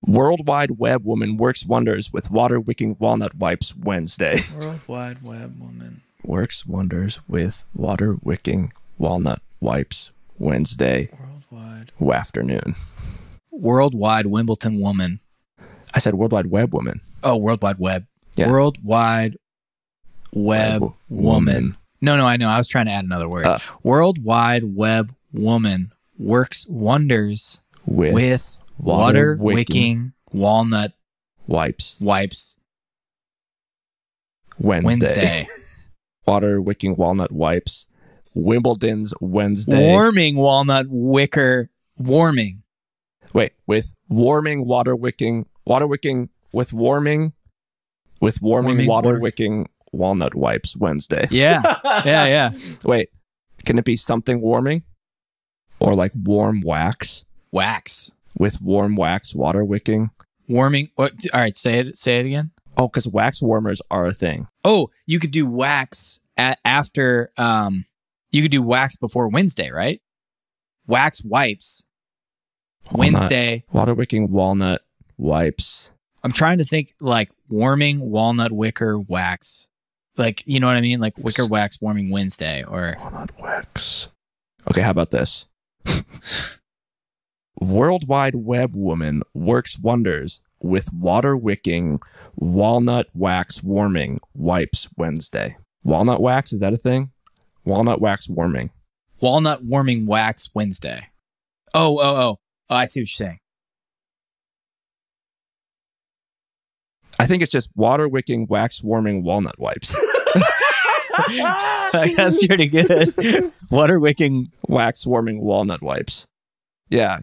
World Wide Web woman works wonders with water wicking walnut wipes Wednesday. World Wide Web woman works wonders with water wicking walnut wipes Wednesday. Worldwide afternoon. Worldwide Wimbledon woman. I said World Wide Web woman. Oh, World Wide Web. Yeah. World Wide Web woman. No, I know. I was trying to add another word. World Wide Web woman works wonders with water wicking walnut wipes Wednesday. Water wicking walnut wipes. Wimbledon's Wednesday. Warming walnut wicker. Warming. Wait, with warming water wicking with warming water wicking walnut wipes Wednesday. Yeah. Wait, can it be something warming? Or like warm wax? Wax. With warm wax water wicking? Warming. All right, say it again. Oh, because wax warmers are a thing. Oh, you could do wax after, you could do wax before Wednesday, right? Wax wipes. Wednesday. Water wicking walnut wipes. I'm trying to think like warming walnut wicker wax. Like, you know what I mean? Like wicker wax warming Wednesday or walnut wax. Okay, how about this? World Wide Web woman works wonders with water wicking walnut wax warming wipes Wednesday. Walnut wax, is that a thing? Walnut wax warming. Walnut warming wax Wednesday. Oh, I see what you're saying. I think it's just water wicking wax warming walnut wipes. That's pretty good. Water wicking wax warming walnut wipes. Yeah.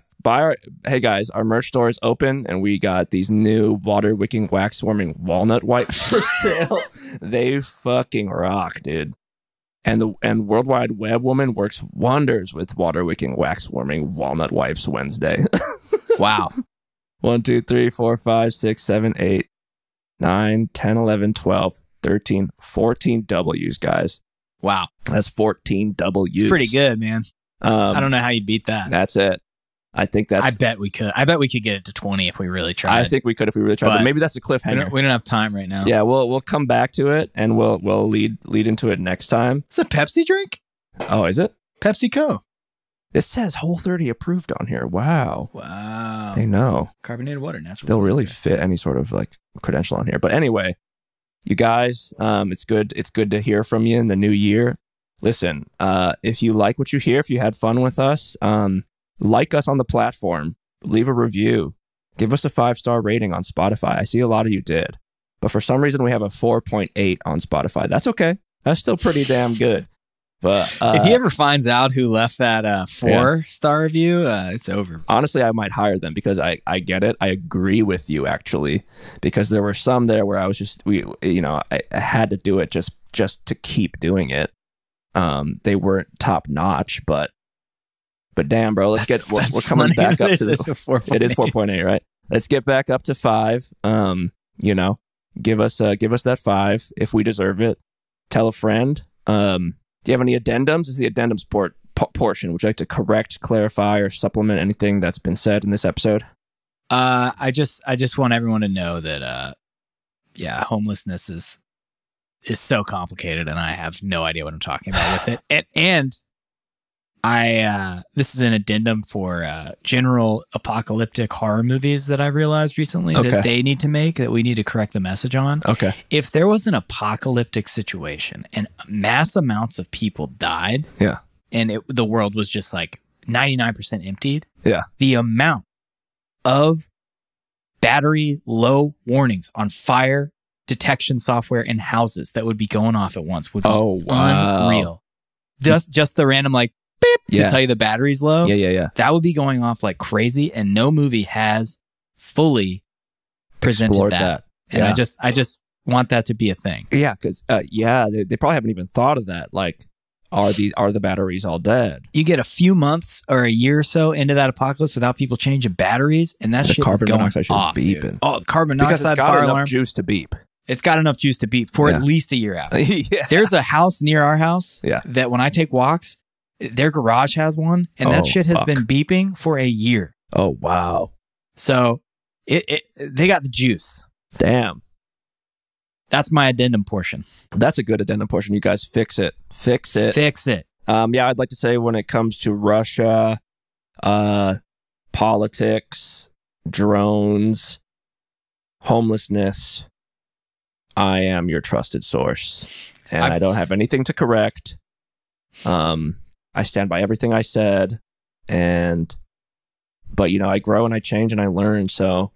Hey guys, our merch store is open and we got these new water wicking wax warming walnut wipes for sale. They fucking rock, dude. And World Wide Web woman works wonders with water wicking wax warming walnut wipes Wednesday. Wow. 1, 2, 3, 4, 5, 6, 7, 8, 9, 10, 11, 12, 13, 14 W's, guys. Wow. That's 14 W's. It's pretty good, man. I don't know how you beat that. That's it. I think that's... I bet we could. I bet we could get it to 20 if we really tried. I think we could if we really tried. But maybe that's a cliffhanger. We don't have time right now. Yeah, we'll come back to it and we'll lead into it next time. It's a Pepsi drink? Oh, is it? PepsiCo. This says Whole30 approved on here. Wow. They know. Carbonated water, natural. They'll really fit any sort of like credential on here. But anyway, you guys, it's good to hear from you in the new year. Listen, if you like what you hear, if you had fun with us, like us on the platform, leave a review, give us a 5-star rating on Spotify. I see a lot of you did, but for some reason we have a 4.8 on Spotify. That's okay. That's still pretty damn good. But if he ever finds out who left that 4-star review, it's over. Honestly, I might hire them because I get it. I agree with you actually, because there were some there where I was just I had to do it just to keep doing it. They weren't top notch, but damn, bro, we're coming back up to it is 4.8, right? Let's get back up to 5. Give us that 5 if we deserve it. Tell a friend. Do you have any addendums? This is the addendums portion. Would you like to correct, clarify, or supplement anything that's been said in this episode? I just want everyone to know that homelessness is so complicated, and I have no idea what I'm talking about with it. And this is an addendum for general apocalyptic horror movies that I realized recently that they need to make, that we need to correct the message on. Okay. If there was an apocalyptic situation and mass amounts of people died, and the world was just like 99% emptied, the amount of battery low warnings on fire detection software in houses that would be going off at once would be unreal. Just the random beep to tell you the battery's low. Yeah. That would be going off like crazy, and no movie has fully presented that. And I just want that to be a thing. Yeah, because they probably haven't even thought of that. Like, are the batteries all dead? You get a few months or a year or so into that apocalypse without people changing batteries, and that shit is going off, dude. Oh, the carbon monoxide fire alarm. Juice to beep. It's got enough juice to beep for at least a year after. There's a house near our house that when I take walks, their garage has one, and that shit has been beeping for a year. Oh, wow. So they got the juice. Damn. That's my addendum portion. That's a good addendum portion. You guys fix it. Fix it. Fix it. I'd like to say when it comes to Russia, politics, drones, homelessness, I am your trusted source. And I don't have anything to correct. I stand by everything I said, but I grow and I change and I learn. So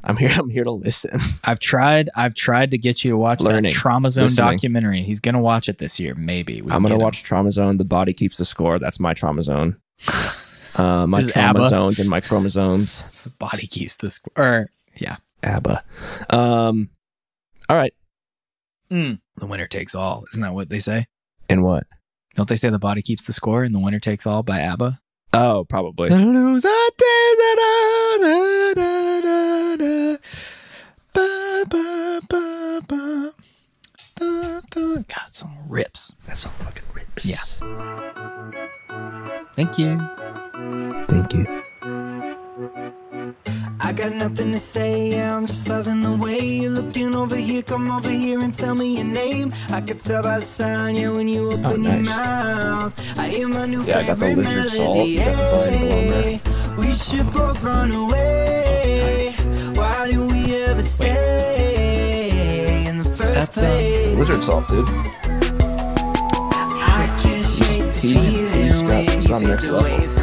I'm here to listen. I've tried to get you to watch that Trauma Zone documentary. He's going to watch it this year. Maybe I'm going to watch Trauma Zone. The Body Keeps the Score. That's my Trauma Zone. My trauma zones and my chromosomes. The body keeps the score. ABBA. All right. The winner takes all. Isn't that what they say? In what? Don't they say the body keeps the score and the winner takes all by ABBA? Oh, probably. God, some rips. That's some fucking rips. Yeah. Thank you. Thank you. I got nothing to say, yeah, I'm just loving the way you're looking over here. Come over here and tell me your name. I could tell by the sound, yeah, when you open your mouth. I hear my new I got the lizard salt. You got the vine below there. We should both run away. Why do we ever stay in the first place? Lizard salt, dude. I can't shake the feeling He's on next level.